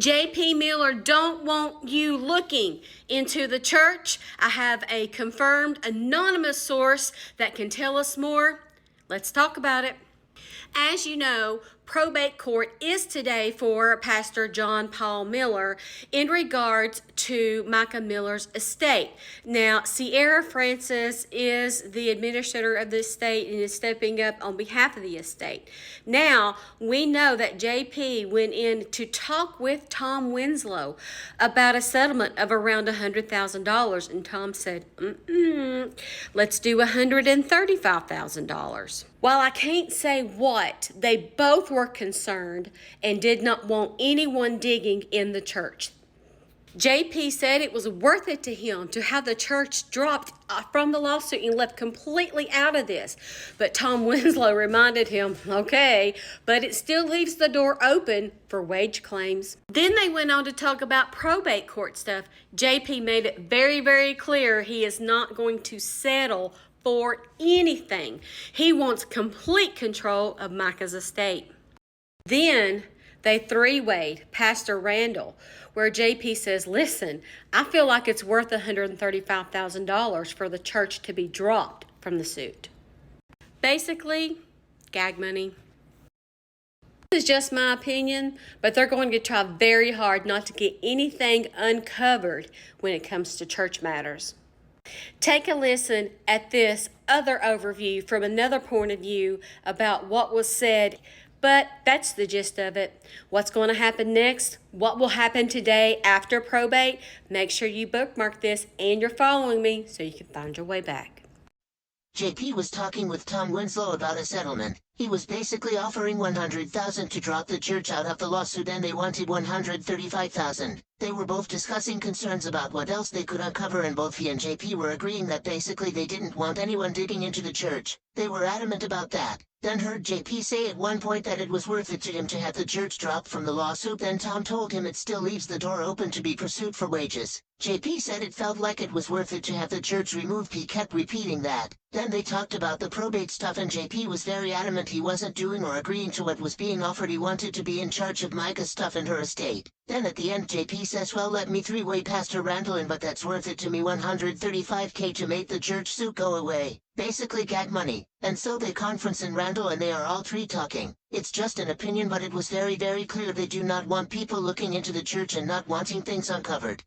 J.P. Miller don't want you looking into the church. I have a confirmed anonymous source that can tell us more. Let's talk about it. As you know, probate court is today for Pastor John Paul Miller in regards to Micah Miller's estate. Now, Sierra Francis is the administrator of the estate and is stepping up on behalf of the estate. Now, we know that JP went in to talk with Tom Winslow about a settlement of around $100,000, and Tom said, let's do $135,000. While I can't say what, they both were concerned and did not want anyone digging in the church. JP said it was worth it to him to have the church dropped from the lawsuit and left completely out of this. But Tom Winslow reminded him, okay, but it still leaves the door open for wage claims. Then they went on to talk about probate court stuff. JP made it very, very clear he is not going to settle for anything. He wants complete control of Micah's estate. Then they three-wayed Pastor Randall, where JP says, listen, I feel like it's worth $135,000 for the church to be dropped from the suit. Basically, gag money. This is just my opinion, but they're going to try very hard not to get anything uncovered when it comes to church matters. Take a listen at this other overview from another point of view about what was said, but that's the gist of it. What's going to happen next? What will happen today after probate? Make sure you bookmark this and you're following me so you can find your way back. JP was talking with Tom Winslow about a settlement. He was basically offering $100,000 to drop the church out of the lawsuit, and they wanted $135,000. They were both discussing concerns about what else they could uncover, and both he and JP were agreeing that basically they didn't want anyone digging into the church. They were adamant about that. Then heard JP say at one point that it was worth it to him to have the church dropped from the lawsuit. Then Tom told him it still leaves the door open to be pursued for wages. JP said it felt like it was worth it to have the church removed. He kept repeating that. Then they talked about the probate stuff, and JP was very adamant he wasn't doing or agreeing to what was being offered. He wanted to be in charge of Micah's stuff and her estate. Then at the end JP says, well, let me three-way Pastor Randall in, but that's worth it to me, $135K to make the church suit go away. Basically gag money. And so they conference in Randall and they are all three talking. It's just an opinion, but it was very, very clear they do not want people looking into the church and not wanting things uncovered.